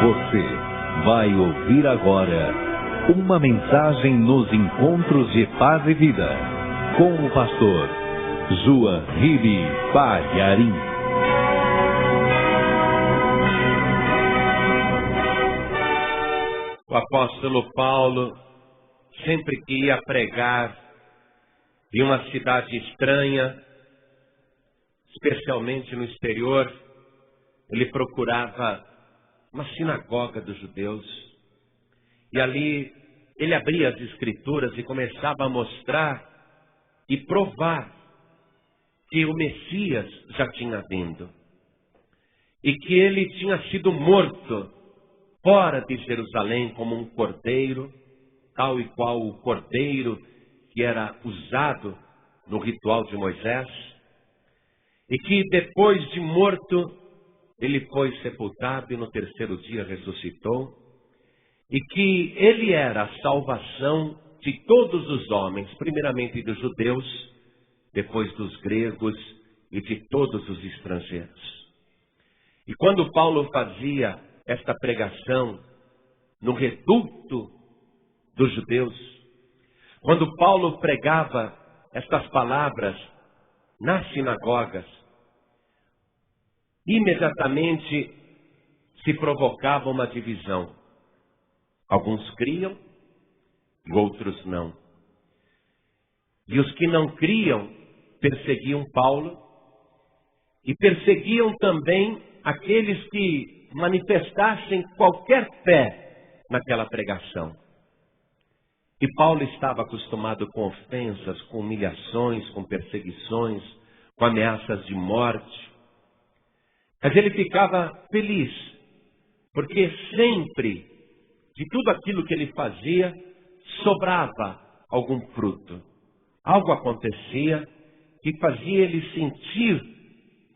Você vai ouvir agora uma mensagem nos encontros de paz e vida com o pastor João Ribe Palharim. O apóstolo Paulo, sempre que ia pregar em uma cidade estranha, especialmente no exterior, ele procurava uma sinagoga dos judeus. E ali ele abria as escrituras e começava a mostrar e provar que o Messias já tinha vindo. E que ele tinha sido morto fora de Jerusalém como um cordeiro, tal e qual o cordeiro que era usado no ritual de Moisés. E que depois de morto, ele foi sepultado e no terceiro dia ressuscitou. E que ele era a salvação de todos os homens, primeiramente dos judeus, depois dos gregos e de todos os estrangeiros. E quando Paulo fazia esta pregação no reduto dos judeus, quando Paulo pregava estas palavras nas sinagogas, imediatamente se provocava uma divisão. Alguns criam e outros não. E os que não criam perseguiam Paulo e perseguiam também aqueles que manifestassem qualquer fé naquela pregação. E Paulo estava acostumado com ofensas, com humilhações, com perseguições, com ameaças de morte. Mas ele ficava feliz, porque sempre, de tudo aquilo que ele fazia, sobrava algum fruto. Algo acontecia que fazia ele sentir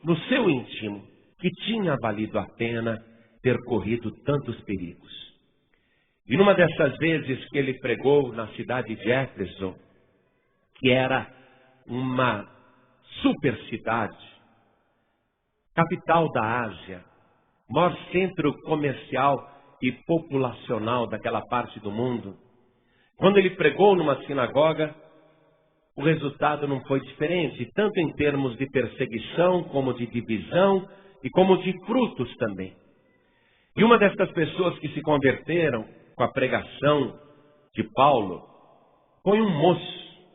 no seu íntimo que tinha valido a pena ter corrido tantos perigos. E numa dessas vezes que ele pregou na cidade de Éfeso, que era uma super cidade, capital da Ásia, maior centro comercial e populacional daquela parte do mundo, quando ele pregou numa sinagoga, o resultado não foi diferente, tanto em termos de perseguição, como de divisão e como de frutos também. E uma dessas pessoas que se converteram com a pregação de Paulo foi um moço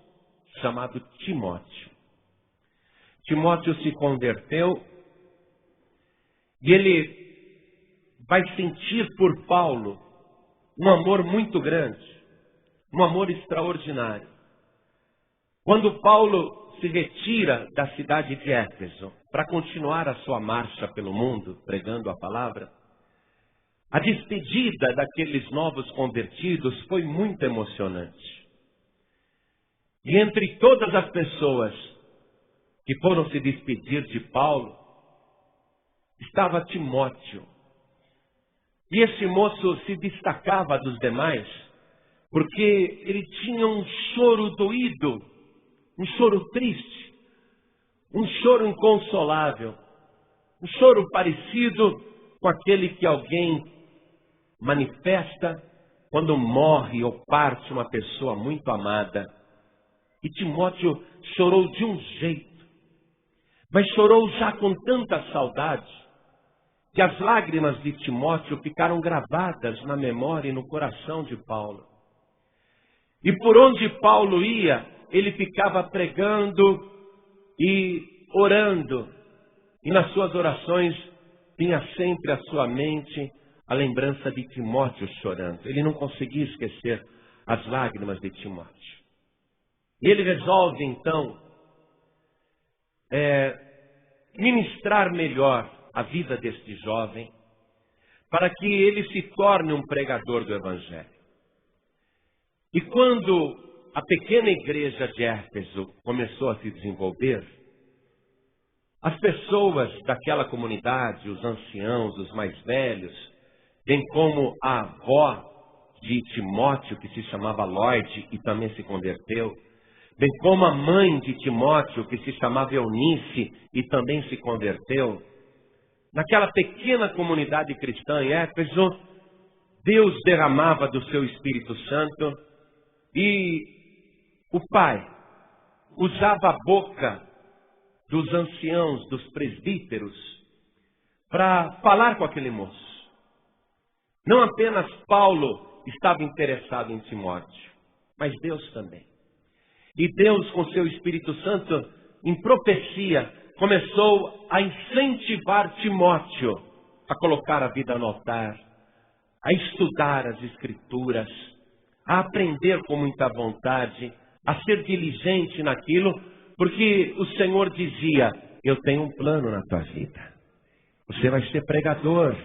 chamado Timóteo. Timóteo se converteu e ele vai sentir por Paulo um amor muito grande, um amor extraordinário. Quando Paulo se retira da cidade de Éfeso para continuar a sua marcha pelo mundo, pregando a palavra, a despedida daqueles novos convertidos foi muito emocionante. E entre todas as pessoas que foram se despedir de Paulo, estava Timóteo. E esse moço se destacava dos demais, porque ele tinha um choro doído, um choro triste, um choro inconsolável, um choro parecido com aquele que alguém manifesta quando morre ou parte uma pessoa muito amada. E Timóteo chorou de um jeito, mas chorou já com tanta saudade, que as lágrimas de Timóteo ficaram gravadas na memória e no coração de Paulo. E por onde Paulo ia, ele ficava pregando e orando. E nas suas orações vinha sempre à sua mente a lembrança de Timóteo chorando. Ele não conseguia esquecer as lágrimas de Timóteo. E ele resolve então ministrar melhor a vida deste jovem, para que ele se torne um pregador do Evangelho. E quando a pequena igreja de Éfeso começou a se desenvolver, as pessoas daquela comunidade, os anciãos, os mais velhos, bem como a avó de Timóteo, que se chamava Lloyd e também se converteu, bem como a mãe de Timóteo, que se chamava Eunice e também se converteu, naquela pequena comunidade cristã em Éfeso, Deus derramava do seu Espírito Santo e o Pai usava a boca dos anciãos, dos presbíteros, para falar com aquele moço. Não apenas Paulo estava interessado em Timóteo, mas Deus também. E Deus, com seu Espírito Santo, em profecia, começou a incentivar Timóteo a colocar a vida no altar, a estudar as Escrituras, a aprender com muita vontade, a ser diligente naquilo, porque o Senhor dizia: eu tenho um plano na tua vida. Você vai ser pregador,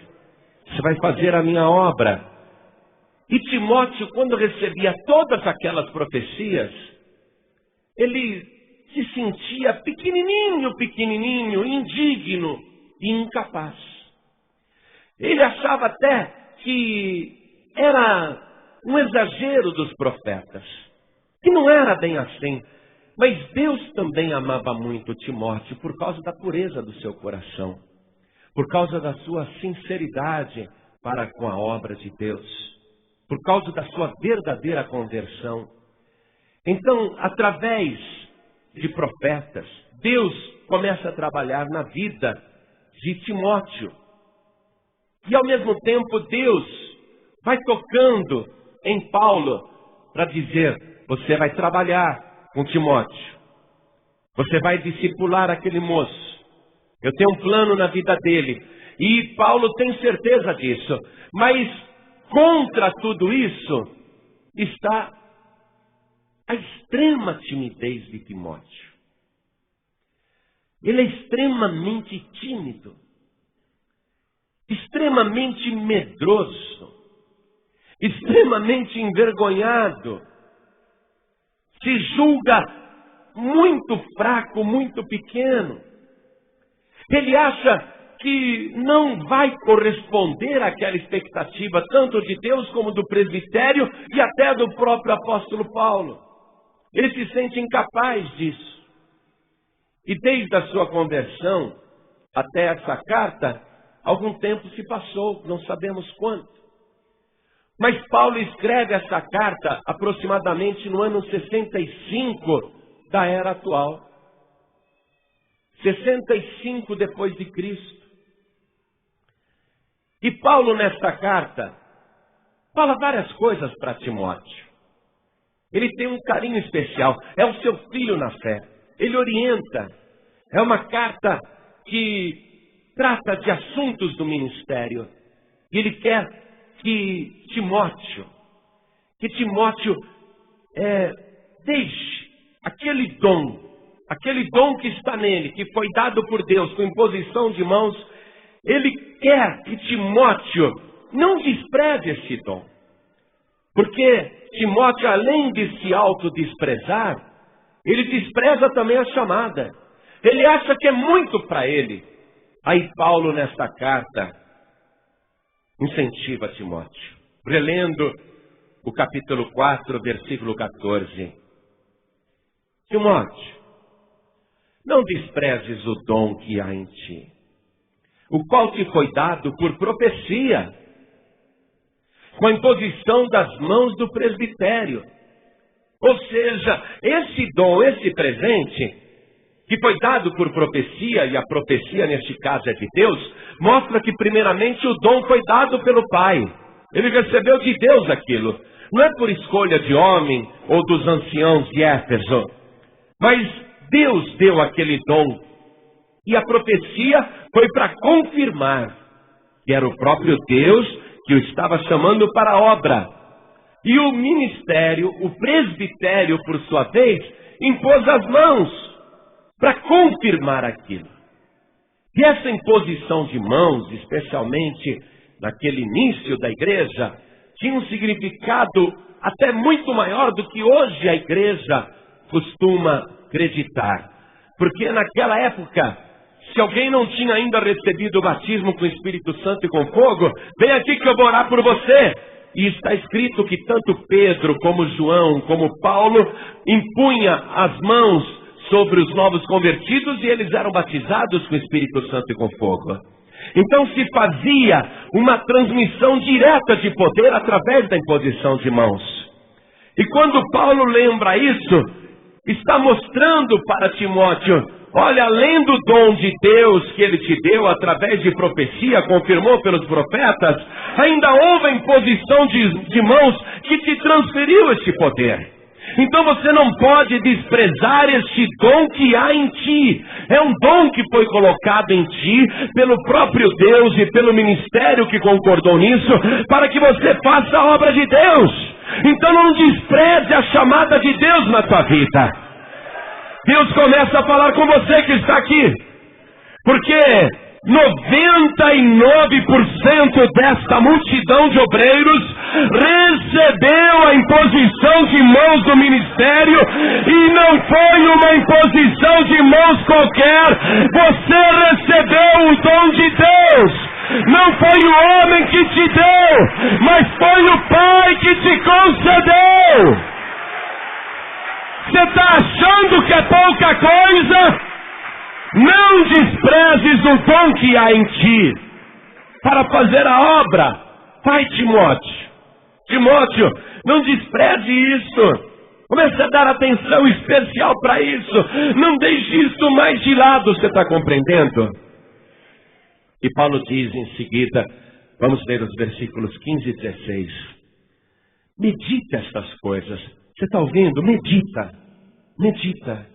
você vai fazer a minha obra. E Timóteo, quando recebia todas aquelas profecias, ele se sentia pequenininho, indigno e incapaz. Ele achava até que era um exagero dos profetas, que não era bem assim. Mas Deus também amava muito Timóteo por causa da pureza do seu coração, por causa da sua sinceridade para com a obra de Deus, por causa da sua verdadeira conversão. Então, através de profetas, Deus começa a trabalhar na vida de Timóteo. E ao mesmo tempo Deus vai tocando em Paulo para dizer: você vai trabalhar com Timóteo, você vai discipular aquele moço, eu tenho um plano na vida dele. E Paulo tem certeza disso, mas contra tudo isso está a extrema timidez de Timóteo. Ele é extremamente tímido, extremamente medroso, extremamente envergonhado, se julga muito fraco, muito pequeno. Ele acha que não vai corresponder àquela expectativa, tanto de Deus como do presbitério e até do próprio apóstolo Paulo. Ele se sente incapaz disso. E desde a sua conversão até essa carta, algum tempo se passou, não sabemos quanto. Mas Paulo escreve essa carta aproximadamente no ano 65 da era atual. 65 depois de Cristo. E Paulo, nesta carta, fala várias coisas para Timóteo. Ele tem um carinho especial, é o seu filho na fé. Ele orienta. É uma carta que trata de assuntos do ministério. E ele quer que Timóteo deixe aquele dom que está nele, que foi dado por Deus com imposição de mãos. Ele quer que Timóteo não despreze esse dom. Porque Timóteo, além de se autodesprezar, ele despreza também a chamada. Ele acha que é muito para ele. Aí Paulo, nesta carta, incentiva Timóteo. Relendo o capítulo 4, versículo 14. Timóteo, não desprezes o dom que há em ti, o qual te foi dado por profecia, com a imposição das mãos do presbitério. Ou seja, esse dom, esse presente, que foi dado por profecia, e a profecia neste caso é de Deus, mostra que primeiramente o dom foi dado pelo Pai. Ele recebeu de Deus aquilo. Não é por escolha de homem ou dos anciãos de Éfeso, mas Deus deu aquele dom. E a profecia foi para confirmar que era o próprio Deus que o estava chamando para a obra. E o ministério, o presbitério, por sua vez, impôs as mãos para confirmar aquilo. E essa imposição de mãos, especialmente naquele início da igreja, tinha um significado até muito maior do que hoje a igreja costuma acreditar. Porque naquela época, se alguém não tinha ainda recebido o batismo com o Espírito Santo e com fogo, vem aqui que eu vou orar por você. E está escrito que tanto Pedro, como João, como Paulo, impunha as mãos sobre os novos convertidos e eles eram batizados com o Espírito Santo e com fogo. Então se fazia uma transmissão direta de poder através da imposição de mãos. E quando Paulo lembra isso, está mostrando para Timóteo: olha, além do dom de Deus que ele te deu através de profecia, confirmou pelos profetas, ainda houve a imposição de mãos que te transferiu este poder. Então você não pode desprezar este dom que há em ti. É um dom que foi colocado em ti pelo próprio Deus e pelo ministério que concordou nisso, para que você faça a obra de Deus. Então não despreze a chamada de Deus na tua vida. Deus começa a falar com você que está aqui, porque 99% desta multidão de obreiros recebeu a imposição de mãos do ministério, e não foi uma imposição de mãos qualquer. Você recebeu o dom de Deus. Não foi o homem que te deu, mas foi o Pai que te concedeu. Você está achando que é pouca coisa? Não desprezes o dom que há em ti para fazer a obra. Vai, Timóteo. Timóteo, não despreze isso. Comece a dar atenção especial para isso. Não deixe isso mais de lado, você está compreendendo? E Paulo diz em seguida, vamos ler os versículos 15 e 16. Medita estas coisas. Você está ouvindo? Medita. Medita.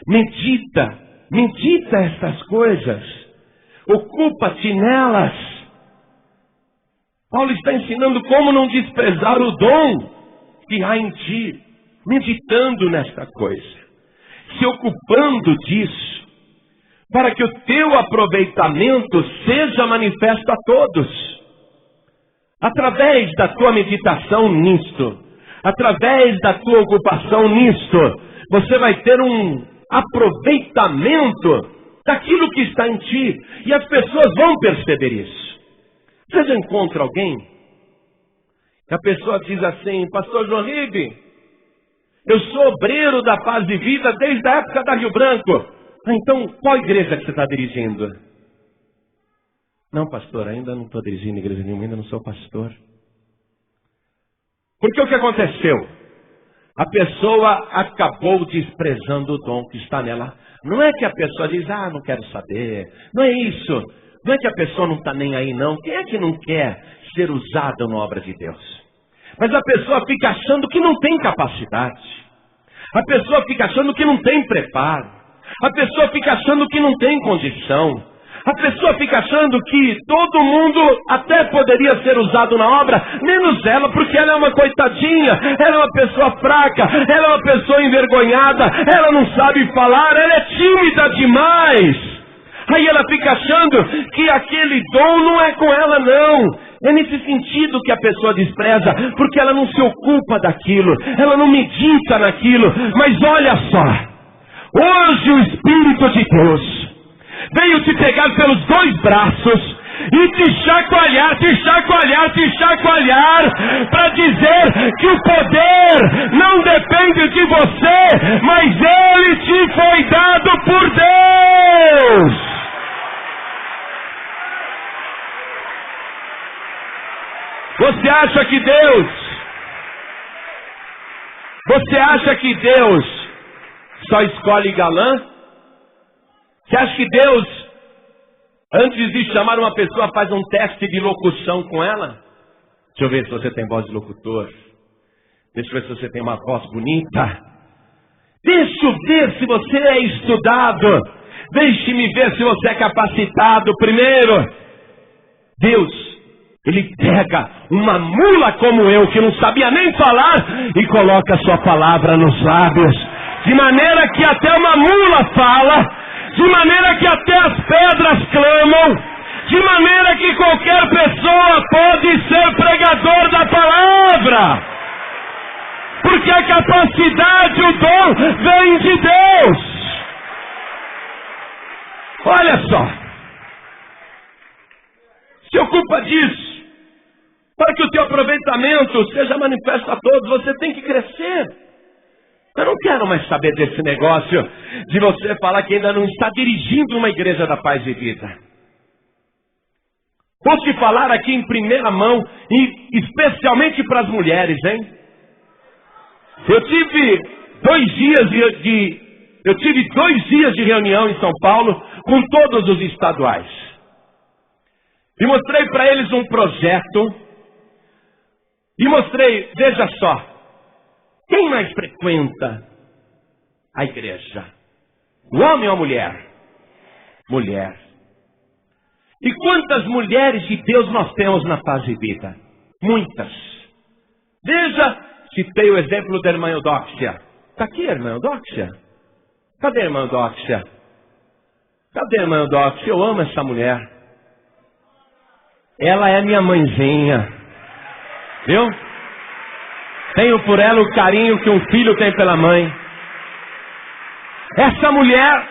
Medita. Medita estas coisas, ocupa-te nelas. Paulo está ensinando como não desprezar o dom que há em ti, meditando nesta coisa, se ocupando disso, para que o teu aproveitamento seja manifesto a todos. Através da tua meditação nisto, através da tua ocupação nisto, você vai ter um aproveitamento daquilo que está em ti, e as pessoas vão perceber isso. Você já encontra alguém que a pessoa diz assim: pastor João Ribe, eu sou obreiro da Paz de Vida desde a época da Rio Branco. Então qual igreja que você está dirigindo? Não, pastor, ainda não estou dirigindo igreja nenhuma, ainda não sou pastor. Porque o que aconteceu? A pessoa acabou desprezando o dom que está nela. Não é que a pessoa diz: não quero saber. Não é isso. Não é que a pessoa não está nem aí, não. Quem é que não quer ser usado na obra de Deus? Mas a pessoa fica achando que não tem capacidade. A pessoa fica achando que não tem preparo. A pessoa fica achando que não tem condição. A pessoa fica achando que todo mundo até poderia ser usado na obra, menos ela, porque ela é uma coitadinha, ela é uma pessoa fraca, ela é uma pessoa envergonhada, ela não sabe falar, ela é tímida demais. Aí ela fica achando que aquele dom não é com ela, não. É nesse sentido que a pessoa despreza, porque ela não se ocupa daquilo, ela não medita naquilo. Mas olha só, hoje o Espírito de Deus veio te pegar pelos dois braços e te chacoalhar, para dizer que o poder não depende de você, mas ele te foi dado por Deus. Você acha que Deus só escolhe galã? Você acha que Deus, antes de chamar uma pessoa, faz um teste de locução com ela? Deixa eu ver se você tem voz de locutor. Deixa eu ver se você tem uma voz bonita. Deixa eu ver se você é estudado. Deixe-me ver se você é capacitado. Primeiro, Deus, Ele pega uma mula como eu, que não sabia nem falar, e coloca a sua palavra nos lábios, de maneira que até uma mula fala, de maneira que até as pedras clamam, de maneira que qualquer pessoa pode ser pregador da palavra, porque a capacidade, o dom vem de Deus. Olha só, se ocupa disso, para que o teu aproveitamento seja manifesto a todos. Você tem que crescer. Eu não quero mais saber desse negócio de você falar que ainda não está dirigindo uma igreja da Paz de Vida. Vou te falar aqui em primeira mão, e especialmente para as mulheres, hein? Eu tive 2 dias de reunião em São Paulo com todos os estaduais. E mostrei para eles um projeto. E mostrei, veja só, quem mais frequenta a igreja? O homem ou a mulher? Mulher. E quantas mulheres de Deus nós temos na Paz e Vida? Muitas. Veja, citei o exemplo da irmã Eudóxia. Está aqui a irmã Eudóxia? Cadê a irmã Eudóxia? Cadê a irmã Eudóxia? Eu amo essa mulher. Ela é minha mãezinha. Viu? Tenho por ela o carinho que um filho tem pela mãe. Essa mulher,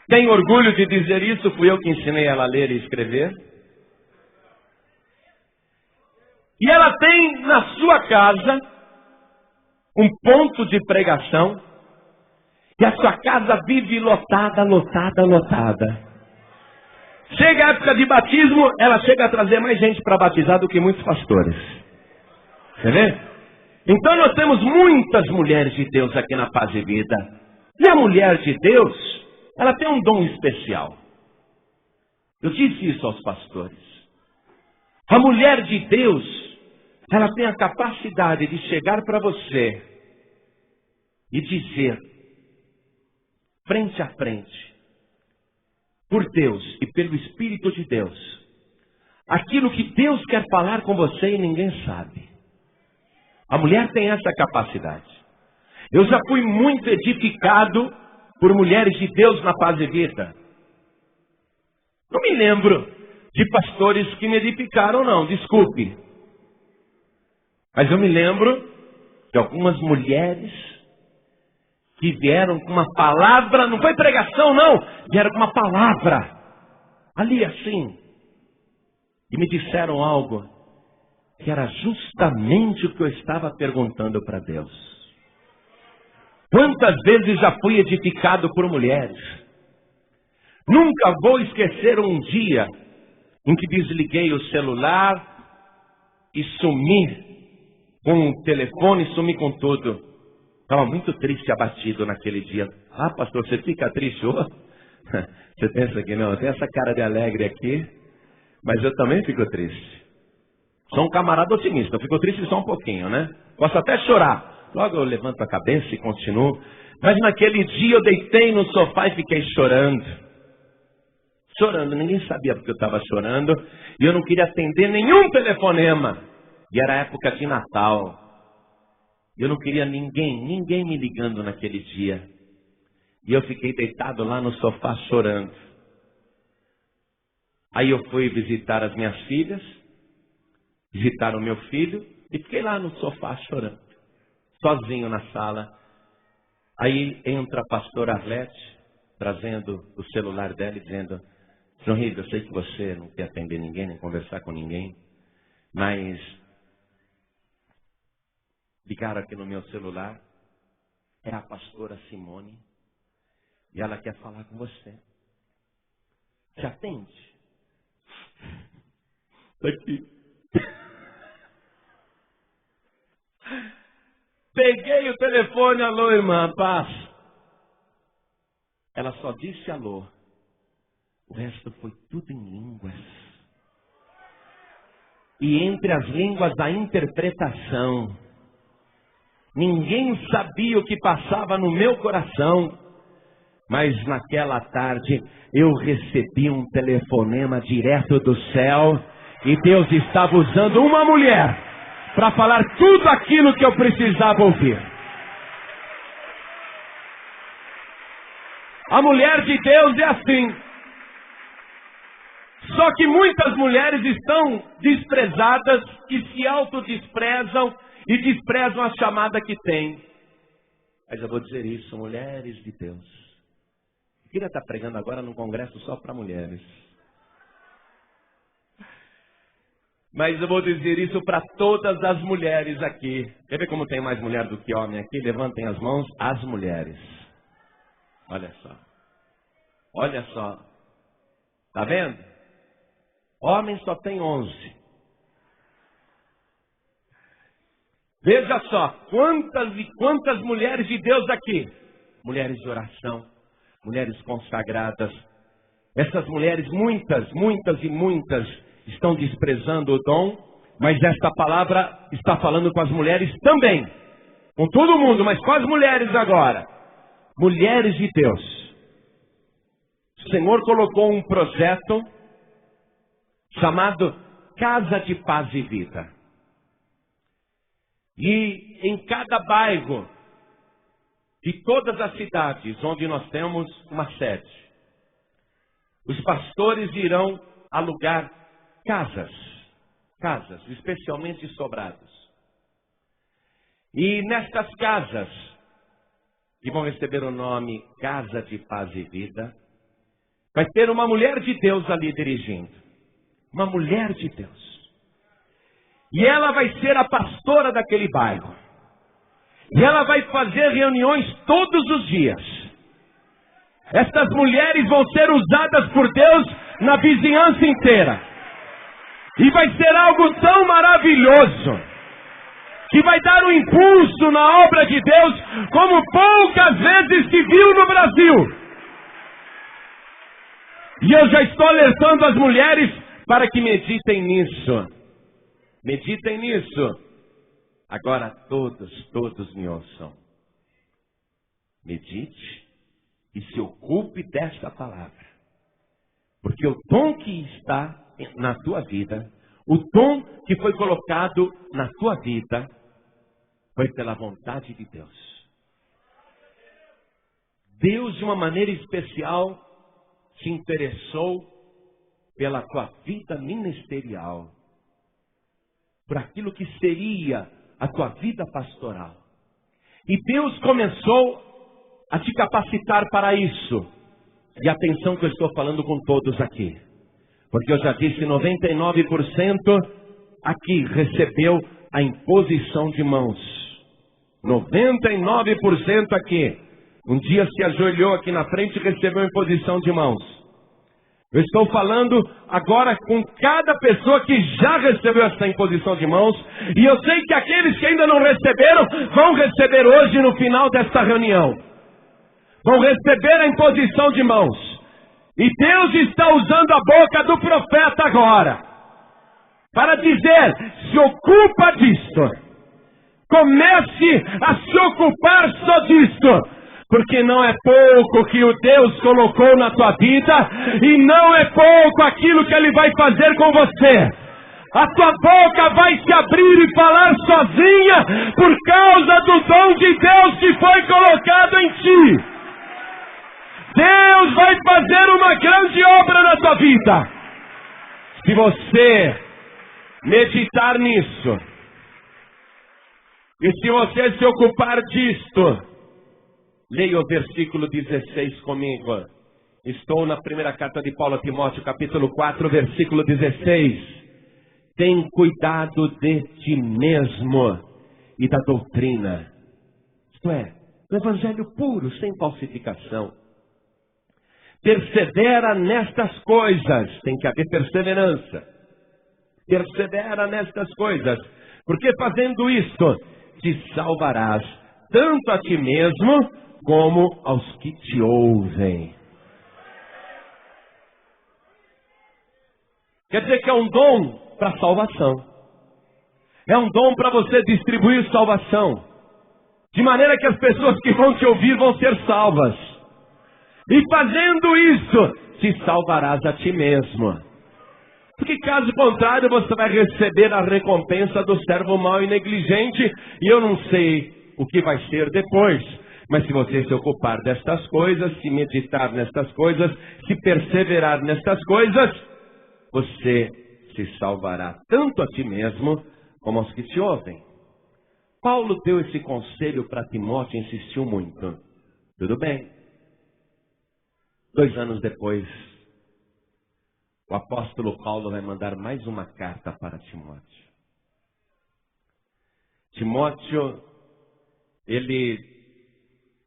tenho orgulho de dizer isso, fui eu que ensinei ela a ler e escrever. E ela tem na sua casa um ponto de pregação. E a sua casa vive lotada, lotada, lotada. Chega a época de batismo, ela chega a trazer mais gente para batizar do que muitos pastores. Você vê? Então nós temos muitas mulheres de Deus aqui na Paz e Vida. E a mulher de Deus, ela tem um dom especial. Eu disse isso aos pastores. A mulher de Deus, ela tem a capacidade de chegar para você e dizer, frente a frente, por Deus e pelo Espírito de Deus, aquilo que Deus quer falar com você e ninguém sabe. A mulher tem essa capacidade. Eu já fui muito edificado por mulheres de Deus na Paz e Vida. Não me lembro de pastores que me edificaram, não, desculpe. Mas eu me lembro de algumas mulheres que vieram com uma palavra, não foi pregação não, vieram com uma palavra, ali assim, e me disseram algo que era justamente o que eu estava perguntando para Deus. Quantas vezes já fui edificado por mulheres? Nunca vou esquecer um dia em que desliguei o celular e sumi com o telefone, sumi com tudo. Estava muito triste e abatido naquele dia. Ah, pastor, você fica triste hoje? Você pensa que não, eu tenho essa cara de alegre aqui, mas eu também fico triste. Sou um camarada otimista, eu fico triste só um pouquinho, né? Posso até chorar. Logo eu levanto a cabeça e continuo. Mas naquele dia eu deitei no sofá e fiquei chorando. Chorando, ninguém sabia porque eu estava chorando. E eu não queria atender nenhum telefonema. E era época de Natal. Eu não queria ninguém me ligando naquele dia. E eu fiquei deitado lá no sofá chorando. Aí eu fui visitar as minhas filhas, visitar o meu filho, e fiquei lá no sofá chorando, sozinho na sala. Aí entra a pastora Arlete, trazendo o celular dela e dizendo, João Ribeiro, eu sei que você não quer atender ninguém, nem conversar com ninguém, mas ligaram aqui no meu celular, é a pastora Simone, e ela quer falar com você. Te atende? Está aqui. Peguei o telefone, alô irmã, paz. Ela só disse alô. O resto foi tudo em línguas. E entre as línguas da interpretação. Ninguém sabia o que passava no meu coração. Mas naquela tarde eu recebi um telefonema direto do céu. E Deus estava usando uma mulher para falar tudo aquilo que eu precisava ouvir. A mulher de Deus é assim. Só que muitas mulheres estão desprezadas e se autodesprezam e desprezam a chamada que têm. Mas eu vou dizer isso, mulheres de Deus. Eu queria estar pregando agora num congresso só para mulheres. Mas eu vou dizer isso para todas as mulheres aqui. Quer ver como tem mais mulher do que homem aqui? Levantem as mãos, as mulheres. Olha só. Olha só. Tá vendo? Homens só tem 11. Veja só, quantas e quantas mulheres de Deus aqui. Mulheres de oração, mulheres consagradas. Essas mulheres, muitas e muitas, estão desprezando o dom, mas esta palavra está falando com as mulheres também. Com todo mundo, mas com as mulheres agora. Mulheres de Deus. O Senhor colocou um projeto chamado Casa de Paz e Vida. E em cada bairro de todas as cidades onde nós temos uma sede, os pastores irão alugar casas, especialmente sobrados. E nestas casas, que vão receber o nome Casa de Paz e Vida, vai ter uma mulher de Deus ali dirigindo. Uma mulher de Deus. E ela vai ser a pastora daquele bairro. E ela vai fazer reuniões todos os dias. Estas mulheres vão ser usadas por Deus na vizinhança inteira. E vai ser algo tão maravilhoso, que vai dar um impulso na obra de Deus, como poucas vezes se viu no Brasil. E eu já estou alertando as mulheres para que meditem nisso. Meditem nisso. Agora todos me ouçam. Medite e se ocupe desta palavra. Porque o dom que está na tua vida, o dom que foi colocado na tua vida, foi pela vontade de Deus. Deus, de uma maneira especial, se interessou pela tua vida ministerial, por aquilo que seria a tua vida pastoral. E Deus começou a te capacitar para isso. E atenção que eu estou falando com todos aqui. Porque eu já disse, 99% aqui recebeu a imposição de mãos. 99% aqui. Um dia se ajoelhou aqui na frente e recebeu a imposição de mãos. Eu estou falando agora com cada pessoa que já recebeu essa imposição de mãos. E eu sei que aqueles que ainda não receberam, vão receber hoje no final desta reunião. Vão receber a imposição de mãos. E Deus está usando a boca do profeta agora, para dizer, se ocupa disto. Comece a se ocupar só disto. Porque não é pouco que o Deus colocou na tua vida, e não é pouco aquilo que Ele vai fazer com você. A tua boca vai se abrir e falar sozinha, por causa do dom de Deus que foi colocado em ti. Deus vai fazer uma grande obra na tua vida. Se você meditar nisso, e se você se ocupar disto, leia o versículo 16 comigo. Estou na primeira carta de Paulo a Timóteo, capítulo 4, versículo 16. Tem cuidado de ti mesmo e da doutrina. Isto é, do evangelho puro, sem falsificação. Persevera nestas coisas. Tem que haver perseverança. Persevera nestas coisas. Porque fazendo isto, te salvarás, tanto a ti mesmo, como aos que te ouvem. Quer dizer que é um dom para salvação. É um dom para você distribuir salvação. De maneira que as pessoas que vão te ouvir vão ser salvas. E fazendo isso, te salvarás a ti mesmo. Porque caso contrário, você vai receber a recompensa do servo mau e negligente. E eu não sei o que vai ser depois. Mas se você se ocupar destas coisas, se meditar nestas coisas, se perseverar nestas coisas, você se salvará tanto a ti mesmo como aos que te ouvem. Paulo deu esse conselho para Timóteo e insistiu muito. Tudo bem. 2 anos depois, o apóstolo Paulo vai mandar mais uma carta para Timóteo. Timóteo, ele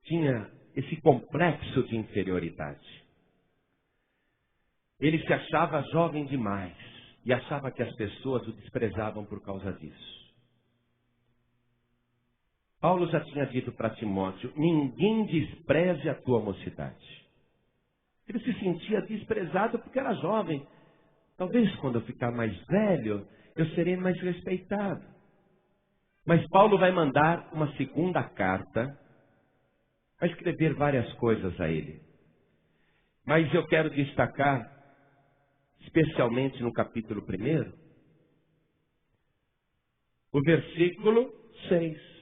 tinha esse complexo de inferioridade. Ele se achava jovem demais. e achava que as pessoas o desprezavam por causa disso. Paulo já tinha dito para Timóteo: ninguém despreze a tua mocidade. Ele se sentia desprezado porque era jovem. Talvez quando eu ficar mais velho, eu serei mais respeitado. Mas Paulo vai mandar uma segunda carta, vai escrever várias coisas a ele. Mas eu quero destacar, especialmente no capítulo 1, o versículo 6.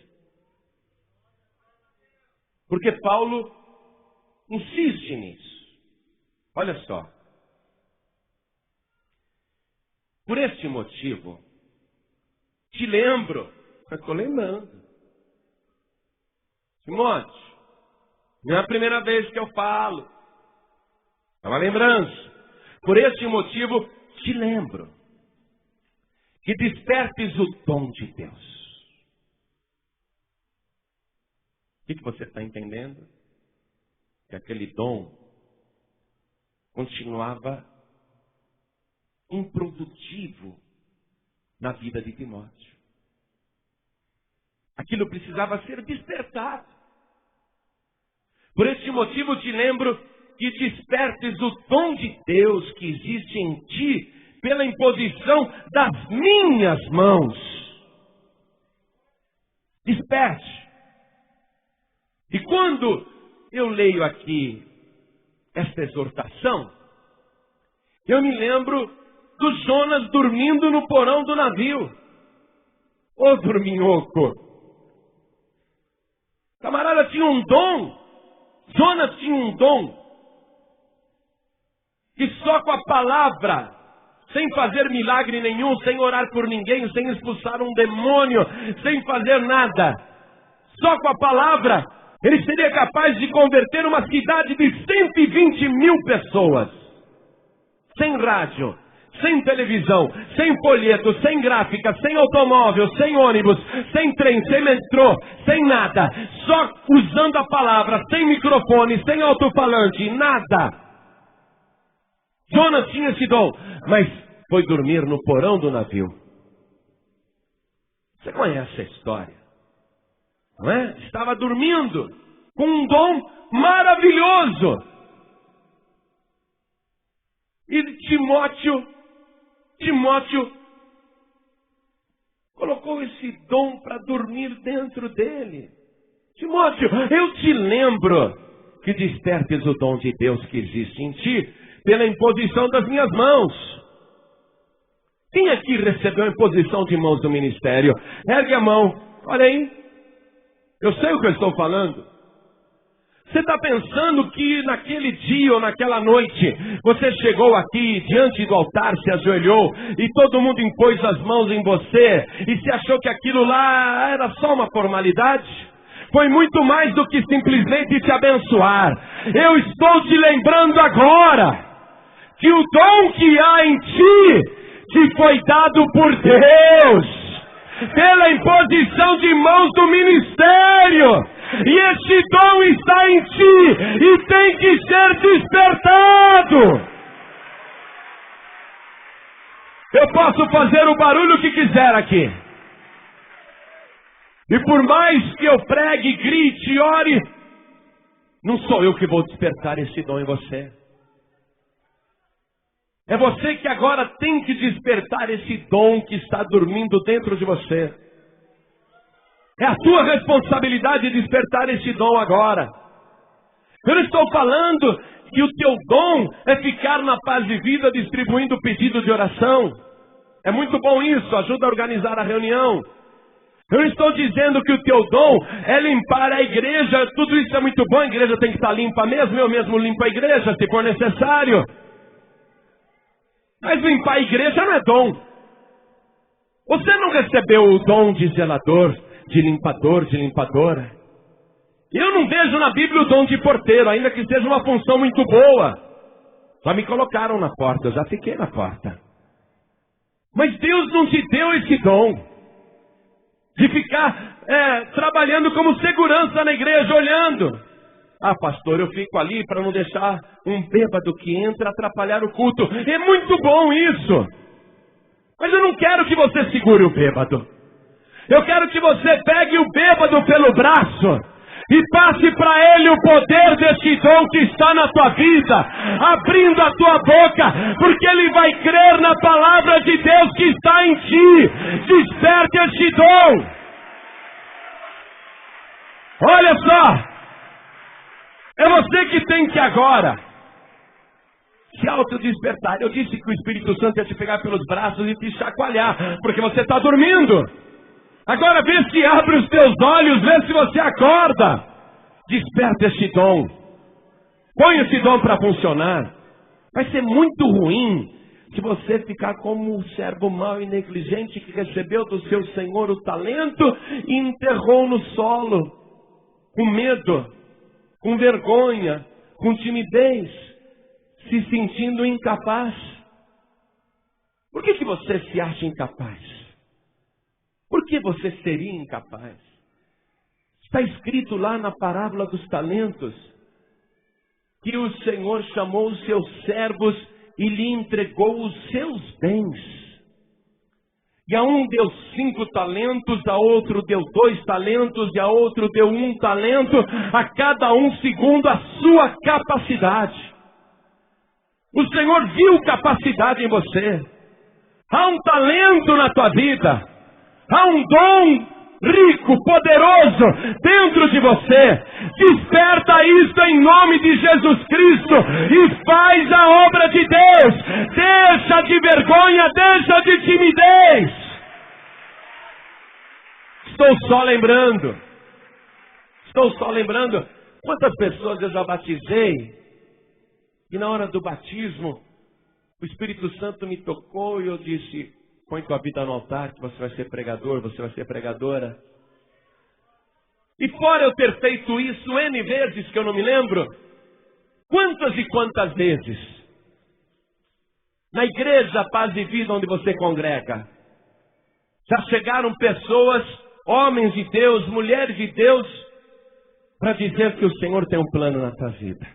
Porque Paulo insiste nisso. Olha só. Por este motivo, te lembro, eu estou lembrando. Timóteo, não é a primeira vez que eu falo. É uma lembrança. Por este motivo, te lembro que despertes o dom de Deus. O que você está entendendo? Que aquele dom continuava improdutivo na vida de Timóteo. Aquilo precisava ser despertado. Por este motivo te lembro que despertes o dom de Deus que existe em ti pela imposição das minhas mãos. Desperte. E quando eu leio aqui esta exortação, eu me lembro do Jonas dormindo no porão do navio. Ô dorminhoco! Camarada tinha um dom. Jonas tinha um dom. Que só com a palavra, sem fazer milagre nenhum, sem orar por ninguém, sem expulsar um demônio, sem fazer nada, só com a palavra, ele seria capaz de converter uma cidade de 120 mil pessoas. Sem rádio, sem televisão, sem folheto, sem gráfica, sem automóvel, sem ônibus, sem trem, sem metrô, sem nada. Só usando a palavra, sem microfone, sem alto-falante, nada. Jonas tinha esse dom, mas foi dormir no porão do navio. Você conhece a história, não é? Estava dormindo com um dom maravilhoso. E Timóteo colocou esse dom para dormir dentro dele. Timóteo, eu te lembro que despertes o dom de Deus que existe em ti pela imposição das minhas mãos. Quem aqui recebeu a imposição de mãos do ministério? Ergue a mão. Olha aí. Eu sei o que eu estou falando. Você está pensando que naquele dia ou naquela noite, você chegou aqui diante do altar, se ajoelhou e todo mundo impôs as mãos em você e se achou que aquilo lá era só uma formalidade? Foi muito mais do que simplesmente te abençoar. Eu estou te lembrando agora que o dom que há em ti te foi dado por Deus, pela imposição de mãos do ministério. E este dom está em ti e tem que ser despertado. Eu posso fazer o barulho que quiser aqui. E por mais que eu pregue, grite, ore, não sou eu que vou despertar esse dom em você. É você que agora tem que despertar esse dom que está dormindo dentro de você. É a tua responsabilidade despertar esse dom agora. Eu não estou falando que o teu dom é ficar na paz de vida distribuindo pedido de oração. É muito bom isso, ajuda a organizar a reunião. Eu não estou dizendo que o teu dom é limpar a igreja. Tudo isso é muito bom, a igreja tem que estar limpa mesmo. Eu mesmo limpo a igreja se for necessário. Mas limpar a igreja não é dom. Você não recebeu o dom de zelador, de limpador, de limpadora. Eu não vejo na Bíblia o dom de porteiro, ainda que seja uma função muito boa. Só me colocaram na porta, eu já fiquei na porta. Mas Deus não te deu esse dom de ficar trabalhando como segurança na igreja, olhando. Ah, pastor, eu fico ali para não deixar um bêbado que entra atrapalhar o culto. É muito bom isso. Mas eu não quero que você segure o bêbado. Eu quero que você pegue o bêbado pelo braço e passe para ele o poder deste dom que está na tua vida, abrindo a tua boca, porque ele vai crer na palavra de Deus que está em ti. Desperte este dom. Olha só, é você que tem que agora se autodespertar. Eu disse que o Espírito Santo ia te pegar pelos braços e te chacoalhar, porque você está dormindo. Agora vê se abre os teus olhos, vê se você acorda. Desperta este dom. Põe esse dom para funcionar. Vai ser muito ruim se você ficar como um servo mau e negligente que recebeu do seu Senhor o talento e enterrou no solo, com medo, com vergonha, com timidez, se sentindo incapaz. Por que você se acha incapaz? Por que você seria incapaz? Está escrito lá na parábola dos talentos que o Senhor chamou os seus servos e lhe entregou os seus bens. E a um deu 5 talentos, a outro deu 2 talentos, e a outro deu 1 talento, a cada um segundo a sua capacidade. O Senhor viu capacidade em você. Há um talento na tua vida. Há um dom rico, poderoso dentro de você. Desperta isto em nome de Jesus Cristo e faz a obra de Deus. Deixa de vergonha, deixa de timidez. Estou só lembrando quantas pessoas eu já batizei e na hora do batismo o Espírito Santo me tocou e eu disse: põe tua vida no altar, que você vai ser pregador, você vai ser pregadora. E fora eu ter feito isso N vezes, que eu não me lembro, quantas e quantas vezes, na igreja Paz e Vida onde você congrega, já chegaram pessoas, homens de Deus, mulheres de Deus, para dizer que o Senhor tem um plano na tua vida.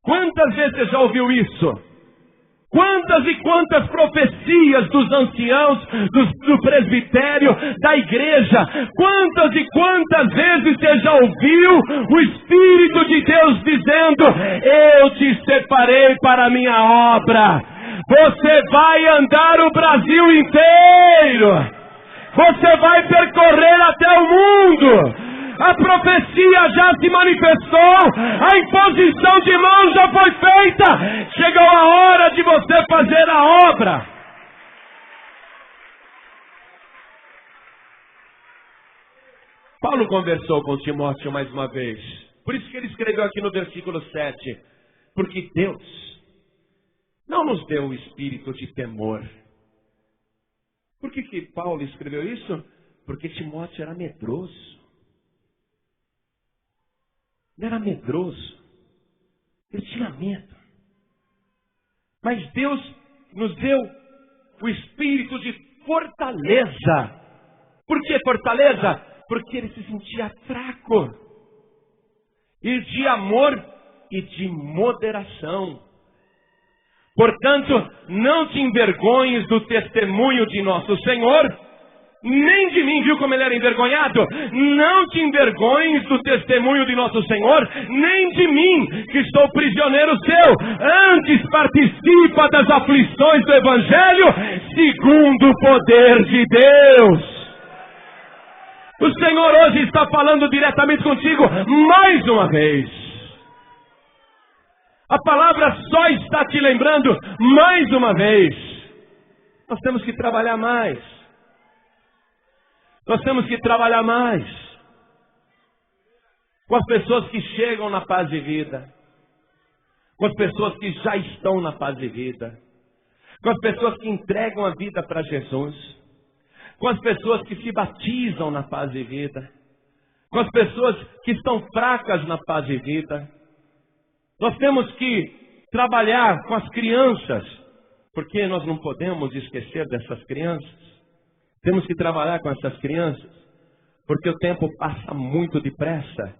Quantas vezes você já ouviu isso? Quantas e quantas profecias dos anciãos, do presbitério, da igreja, quantas e quantas vezes você já ouviu o Espírito de Deus dizendo: eu te separei para a minha obra, você vai andar o Brasil inteiro, você vai percorrer até o mundo. A profecia já se manifestou, a imposição de mãos já foi feita, chegou a hora de você fazer a obra. Paulo conversou com Timóteo mais uma vez, por isso que ele escreveu aqui no versículo 7, porque Deus não nos deu o espírito de temor. Por que Paulo escreveu isso? Porque Timóteo era medroso. Ele era medroso. Ele tinha medo. Mas Deus nos deu o espírito de fortaleza. Por que fortaleza? Porque ele se sentia fraco. E de amor e de moderação. Portanto, não te envergonhes do testemunho de nosso Senhor, nem de mim, viu como ele era envergonhado? Não te envergonhes do testemunho de nosso Senhor, nem de mim, que estou prisioneiro seu. Antes participa das aflições do Evangelho, segundo o poder de Deus. O Senhor hoje está falando diretamente contigo, mais uma vez. A palavra só está te lembrando, mais uma vez. Nós temos que trabalhar mais. Nós temos que trabalhar mais com as pessoas que chegam na paz de vida, com as pessoas que já estão na paz de vida, com as pessoas que entregam a vida para Jesus, com as pessoas que se batizam na paz de vida, com as pessoas que estão fracas na paz de vida. Nós temos que trabalhar com as crianças, porque nós não podemos esquecer dessas crianças. Temos que trabalhar com essas crianças, porque o tempo passa muito depressa.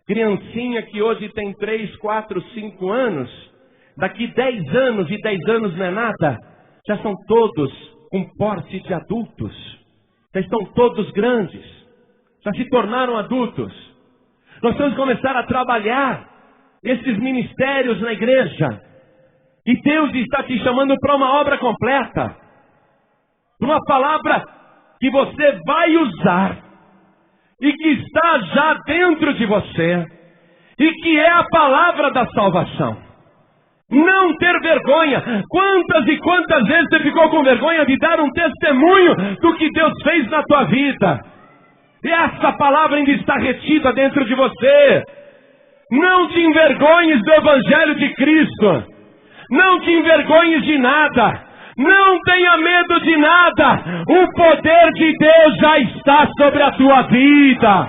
Criancinha que hoje tem 3, 4, 5 anos, daqui 10 anos, e 10 anos não é nada, já são todos com porte de adultos, já estão todos grandes, já se tornaram adultos. Nós temos que começar a trabalhar esses ministérios na igreja. E Deus está te chamando para uma obra completa, para uma palavra que você vai usar e que está já dentro de você e que é a palavra da salvação. Não ter vergonha. Quantas e quantas vezes você ficou com vergonha de dar um testemunho do que Deus fez na tua vida? E essa palavra ainda está retida dentro de você. Não te envergonhes do Evangelho de Cristo. Não te envergonhes de nada. Não tenha medo de nada. O poder de Deus já está sobre a tua vida.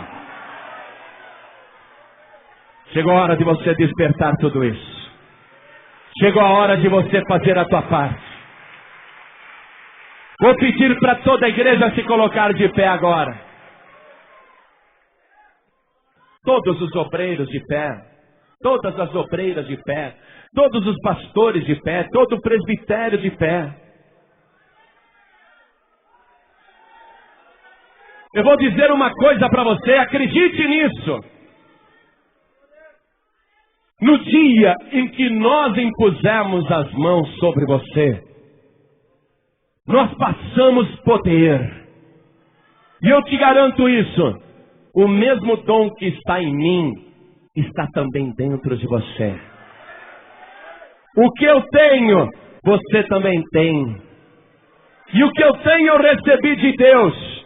Chegou a hora de você despertar tudo isso. Chegou a hora de você fazer a tua parte. Vou pedir para toda a igreja se colocar de pé agora. Todos os obreiros de pé. Todas as obreiras de pé. Todos os pastores de pé. Todo o presbitério de pé. Eu vou dizer uma coisa para você, acredite nisso. No dia em que nós impusemos as mãos sobre você, nós passamos poder. E eu te garanto isso. O mesmo dom que está em mim, está também dentro de você. O que eu tenho, você também tem. E o que eu tenho, eu recebi de Deus.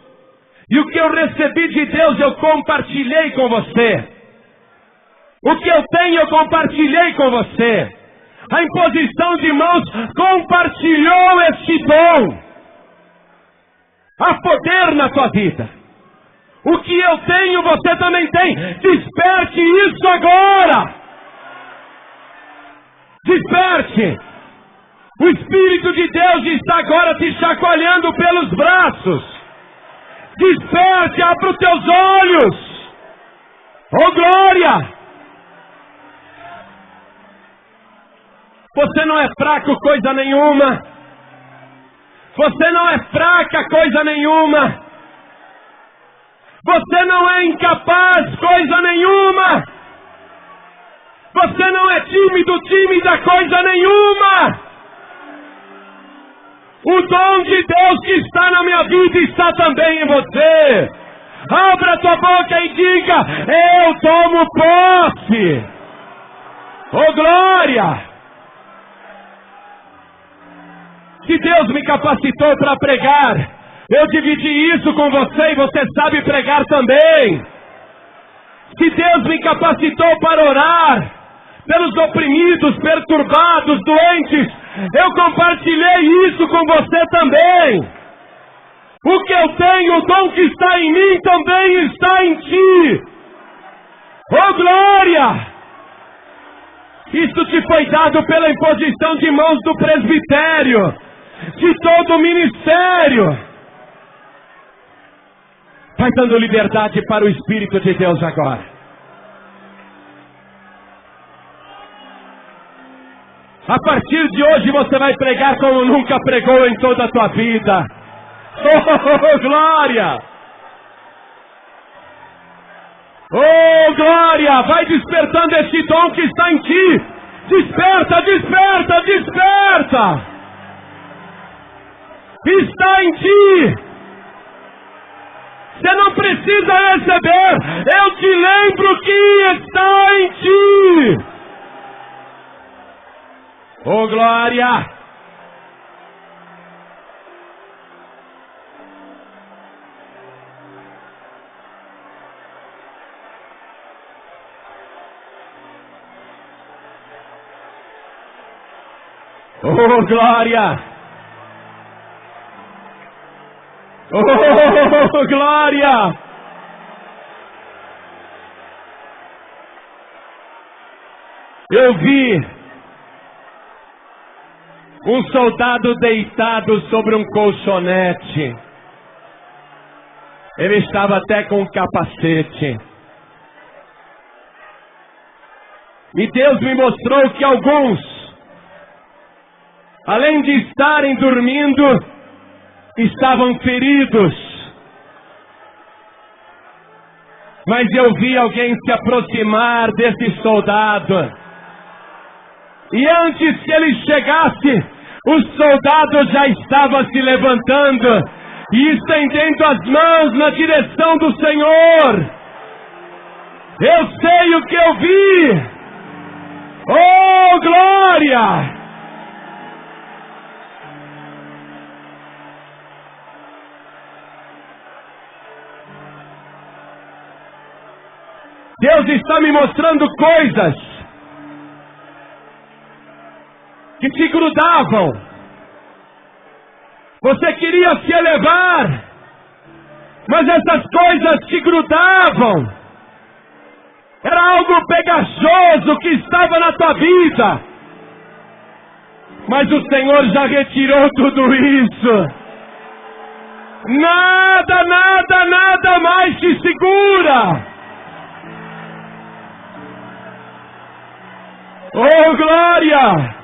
E o que eu recebi de Deus, eu compartilhei com você. O que eu tenho, eu compartilhei com você. A imposição de mãos compartilhou este dom. Há poder na tua vida. O que eu tenho, você também tem. Desperte isso agora. Desperte. O Espírito de Deus está agora te chacoalhando pelos braços. Desperte, abra os teus olhos. Oh glória! Você não é fraco coisa nenhuma. Você não é fraca coisa nenhuma. Você não é incapaz coisa nenhuma. Você não é tímido, tímida coisa nenhuma. O dom de Deus que está na minha vida está também em você. Abra tua boca e diga: eu tomo posse. Oh glória! Se Deus me capacitou para pregar, eu dividi isso com você e você sabe pregar também. Se Deus me capacitou para orar pelos oprimidos, perturbados, doentes, eu compartilhei isso com você também. O que eu tenho, o dom que está em mim também está em ti. Oh glória! Isso te foi dado pela imposição de mãos do presbitério, de todo o ministério. Vai dando liberdade para o Espírito de Deus agora. A partir de hoje você vai pregar como nunca pregou em toda a tua vida. Oh glória! Oh glória! Vai despertando esse dom que está em ti. Desperta, desperta, desperta! Está em ti. Você não precisa receber. Eu te lembro que está em ti. Oh glória! Oh glória! Oh glória! Eu vi um soldado deitado sobre um colchonete. Ele estava até com um capacete. E Deus me mostrou que alguns além de estarem dormindo, estavam feridos. Mas eu vi alguém se aproximar desse soldado. E antes que ele chegasse, o soldado já estava se levantando e estendendo as mãos na direção do Senhor. Eu sei o que eu vi. Oh, glória! Deus está me mostrando coisas que te grudavam. Você queria se elevar, mas essas coisas te grudavam. Era algo pegajoso que estava na tua vida. Mas o Senhor já retirou tudo isso. Nada, nada, nada mais te segura. Oh, glória!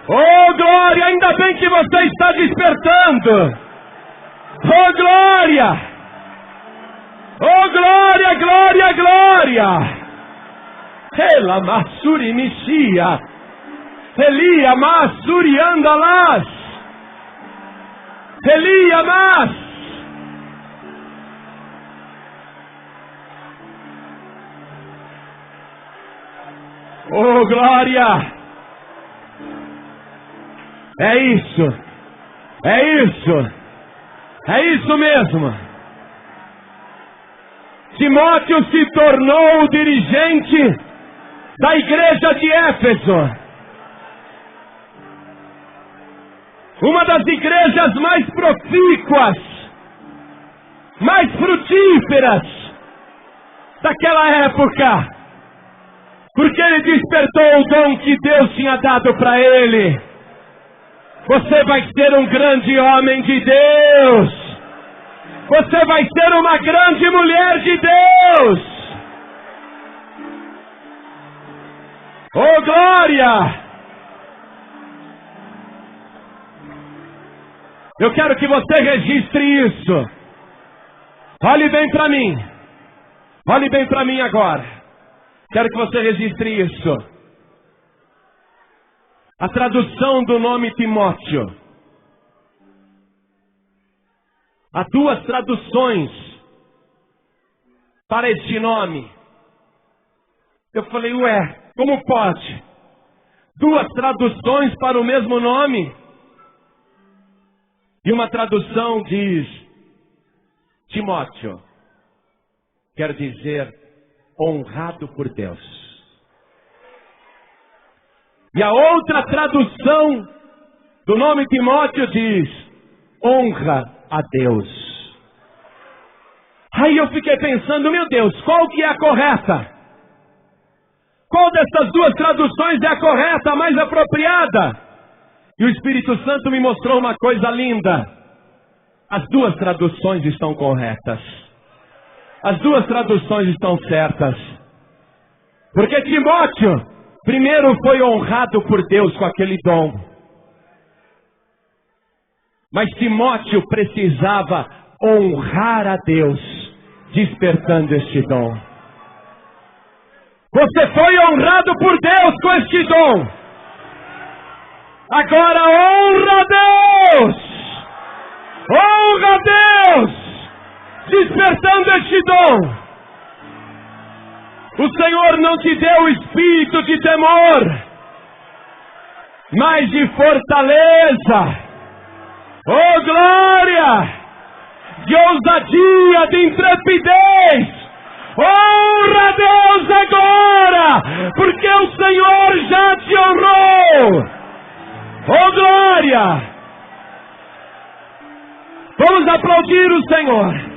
Oh, glória! Ainda bem que você está despertando! Oh, glória! Oh, glória, glória, glória! Ela Massuri Mishia! Elia Massuri Andalas! Elia Mas! Oh, glória! É isso! É isso! É isso mesmo! Timóteo se tornou o dirigente da igreja de Éfeso. Uma das igrejas mais profícuas, mais frutíferas daquela época. Porque ele despertou o dom que Deus tinha dado para ele. Você vai ser um grande homem de Deus. Você vai ser uma grande mulher de Deus. Oh, glória! Eu quero que você registre isso. Olhe bem para mim. Olhe bem para mim agora. Quero que você registre isso. A tradução do nome Timóteo. Há duas traduções para este nome. Eu falei, ué, como pode? Duas traduções para o mesmo nome? E uma tradução diz Timóteo. Quer dizer honrado por Deus. E a outra tradução do nome Timóteo diz honra a Deus. Aí eu fiquei pensando, meu Deus, qual que é a correta? Qual dessas duas traduções é a correta, a mais apropriada? E o Espírito Santo me mostrou uma coisa linda. As duas traduções estão corretas. As duas traduções estão certas. Porque Timóteo, primeiro foi honrado por Deus com aquele dom. Mas Timóteo precisava honrar a Deus, despertando este dom. Você foi honrado por Deus com este dom. Agora honra a Deus! Honra a Deus! Despertando este dom. O Senhor não te deu o espírito de temor, mas de fortaleza. Oh, glória! De ousadia, de intrepidez. Honra a Deus agora, porque o Senhor já te honrou. Oh, glória! Vamos aplaudir o Senhor.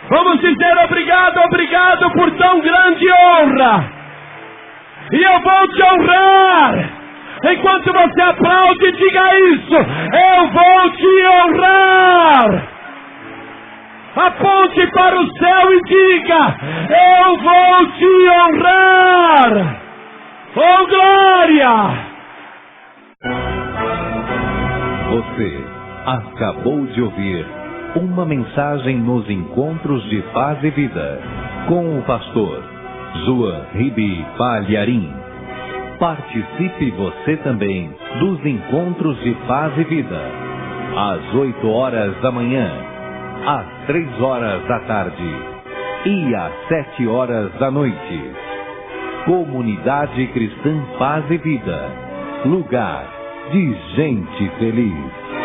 Vamos dizer obrigado, obrigado por tão grande honra. E eu vou te honrar. Enquanto você aplaude, diga isso. Eu vou te honrar. Aponte para o céu e diga: eu vou te honrar. Oh, glória! Você acabou de ouvir uma mensagem nos Encontros de Paz e Vida, com o pastor João Ribe Palharim. Participe você também dos Encontros de Paz e Vida, às 8 horas da manhã, às 3 horas da tarde e às 7 horas da noite. Comunidade Cristã Paz e Vida, lugar de gente feliz.